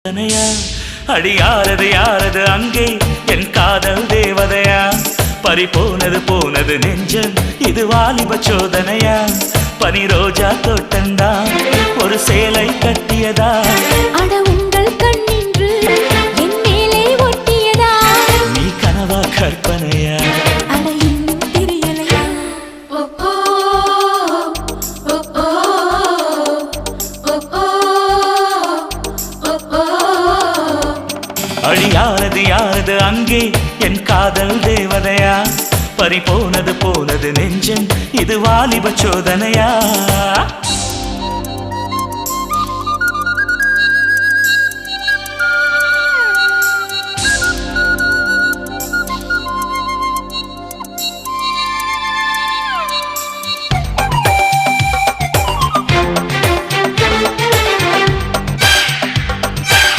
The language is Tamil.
தனையா அடி யாரது யாரது அங்கே என் காதல் தேவதையா பறிபோனது போனது நெஞ்சம் இது வாலிப சோதனையா பனி ரோஜா தோட்டந்தா ஒரு சேலை கட்டியதா அட உங்கள் கண்ணின்று என் மேலே ஒட்டியதா நீ கனவா கற்பனையா அட இன்னும் தெரியலையா அடி யாரது யாரது அங்கே என் காதல் தேவதையா பறிபோனது போனது நெஞ்சம் இது வாலிப சோதனையா